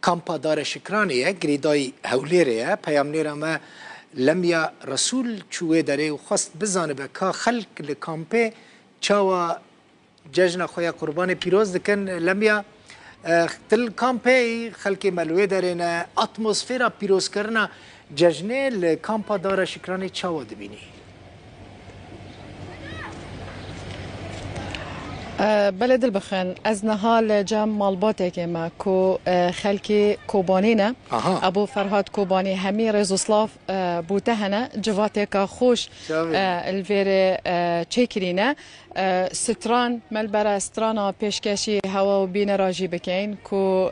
کامپا دار شکرانیه گریدای هولیره پیامنیر ما لمیا رسول چوه داره و خواست بزانه به که خلق لکامپه چاوا جشن خویا قربان پیروز دکن لمیا تل کامپه خلق ملوه داره نه اتمسفیرا پیروز کرنا جشنه لکامپا دار شکرانی چاوا دبینی بله دل بخن از نهال جام مالباته که ما کو خلکی کوبانینا ابو فرهاد کوبانی همی رزوسلاف بوتهنا جواته که خوش الویر چکرینه ستران ملبر استرانا پیشکشی هوا و بین راجی بکین کو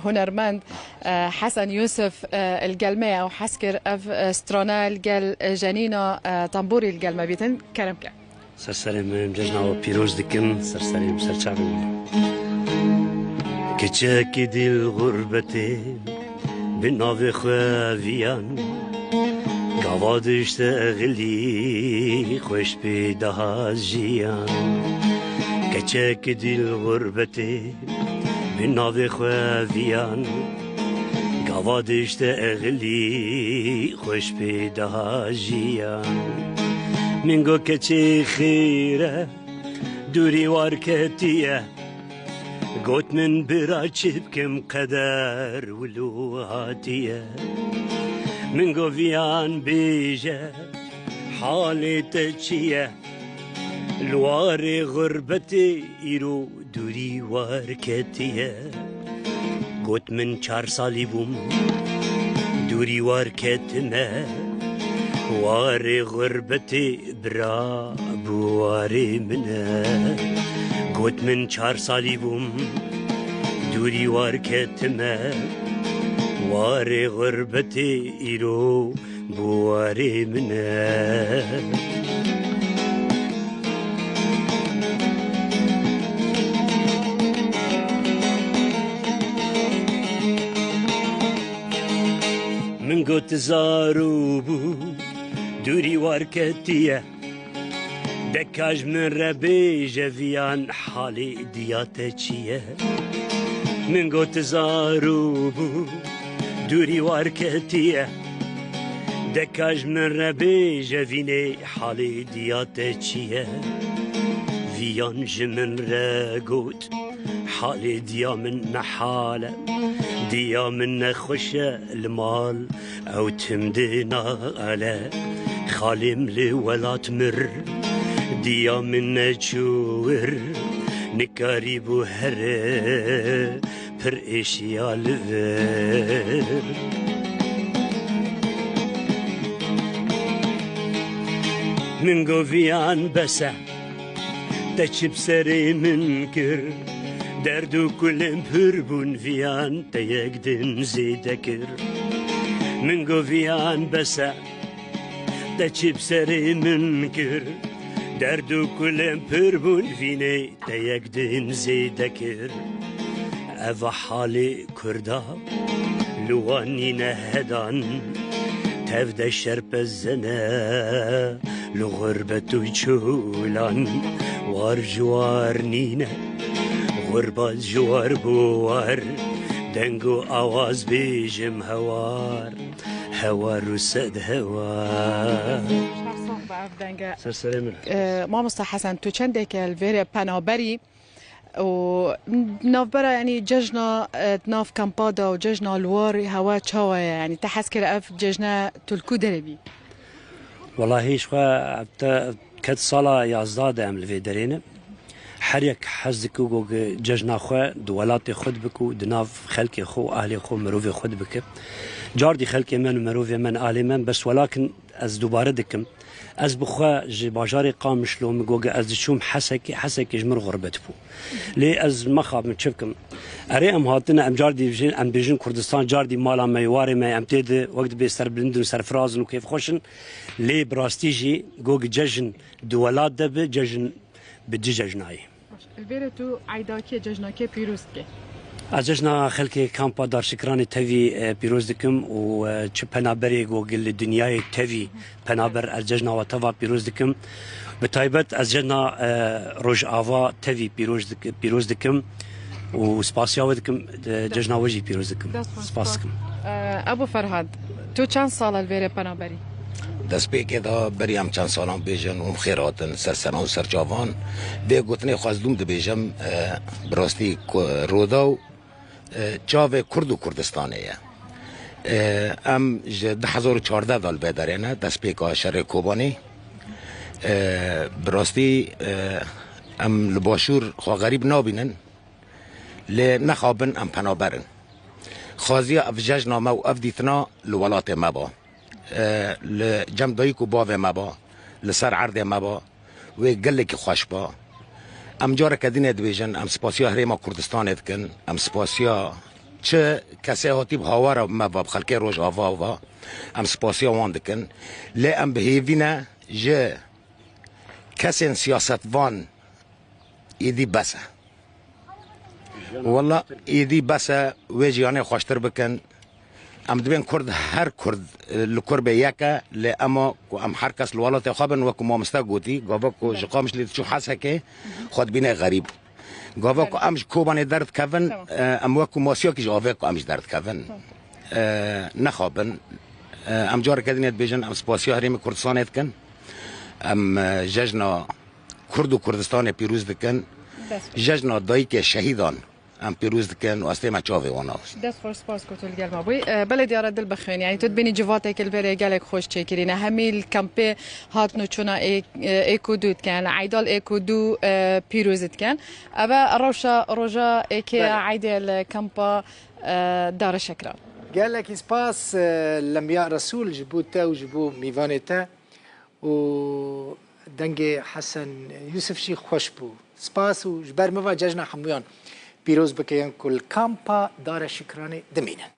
هنرمند حسن یوسف القلمه او حسكر اف استرانا القل جنینا طنبوري القلمه بیتن کرم که سرسرم جشن و پیروز دکم سرسرم سرچاوم کچک دل غربته به ناو خویان گوادشت غلی خوش به دهازیان کچک دل غربته به ناو خویان گوادشت غلی خوش به دهازیان منگو کچی خیره دوری وارکتیه گوت من برا چبکم قدر ولوهاتیه منگو ویان بیجه حالت چیه لوار غربتی ایرو دوری وارکتیه گوت من 4 سالی بوم دوری وارکتمه واري غربتي برا بواري منه قوت من 4 سالي بوم دوري واركتمه واري غربتي إيرو بواري منه من قوت زارو بو دوری وارکتیه دکاج من ربی جویان حالی دیات چیه من گوت زارو بو دوری وارکتیه دکاج من ربی جوینه حالی دیات چیه ویان جمن رگوت حالی دیا من نحاله دیا من نخوش المال او تمدنا على خالم لولات مر دیا من نجور نکاری بو هره پر اشیال ور من گویان بسه تچب سری من کر دردو کلم پر بون ویان تیگ دن زیده کر من گویان بسه تچب سری من کر دردو کلم پر بون وینه تیگ دن زیده کر او حال کردا لوانی نهدان تفد شرپ زنه لغربتو چولان وار جوار نینه غربت جوار بوار دنگو آواز بیجم هوار هوار و صد هوار ما مصطفى حسن تو چندك الفيري پنابري و نافبرا يعني ججنا ناف كامبادا و ججنا الوار هوا چاوا يعني تحس كده اف ججنا تلكو دربي والله هيش خوا كد صلاة يازداد عمل في درينه هر یک حزک و جشن خو دولت خود بکو دناف خلق خو اهل خو مروف خود بک جاردی خلق من و مروف من اهل من بس ولكن از دوباره دکم از بخوا بازار قامش لو مگوگ از شوم حسك جمر غربت بو لي از مخاب متشبكم اري ام هاتنا ام جاردي بجين ام بيجن كردستان جاردي مالا ميواري ما ام تيد وقت بيستر بلندن سر فرازن وكيف خوشن لي براستيجي جوج ججن دولات دب ججن بدججناي البيرتو عيداكي ججناكي بيروستكي از جشن خلق کامپا دار شکرانی تاوی پیروز دکم و چه پنابری گوگل دنیای تاوی پنابر از جشن و توا پیروز دکم به تایبت از جشن روز آوا تاوی پیروز دکم وسپاسیا ودکم جشنا وجی پیروز دکم سپاس دکم ابو فرهاد تو چند سال الویره پنابری دست به که دا بریم چند سالان بیجن و خیراتن سرسنا و سرچاوان به گوتنه خواستم ده بیجم براستی رودا و چاو کرد و کردستانه ام 2014 دال بیدارینه دست به که شهر کوبانی براستی ام لباشور خواه غریب نابینن لی نخوابن ام پنابرن خوازی اف ججنامه و اف دیتنا لولات مبا لجم دایکو باوه مبا لسر عرده مبا و گلک خوش با ام جاره کدین دویجن ام سپاسیا هریما کردستان ادکن ام سپاسیا چه کسی هاتی بهاوار مبا بخلکه روش آوا و ام سپاسیا وان دکن لی ام بهیوینه جه کسی سیاست وان ایدی بسه والله ایدی بسه ویجیانه خوشتر بکن ام دبین کرد هر کرد لکرب یکه لی اما ام هر کس لولات خوابن و که مامستا گوتی گاوا که جقامش لید چو حسه که خود بینه غریب گاوا که امش کوبان درد کون ام وکو ماسیا که جاوه که امش درد کون نخوابن ام جار کدینیت بیجن ام سپاسیا هریم کردستان کن ام ججنا کرد و کردستان پیروز دکن ججنا دایی که شهیدان ام پیروز دکن و استی ما چاوی واناست دست خور سپاس کتول گرما بوی بلدی آرد دل بخوین یعنی تو بینی جوات کل بره گلک خوش چکرینه همیل کمپه هات نوچونا ایکو دود کن عیدال ایکو دو پیروزت کن اما روژا ایکی عیدال کمپا دار شکران گلک سپاس لمیا رسول جبو تا و جبو میوانه تا و دنگ حسن یوسف شی خوش بو سپاس و جبر موا ججنا حمویان پیروز بکیان کل کامپا دار شکرانه دمینن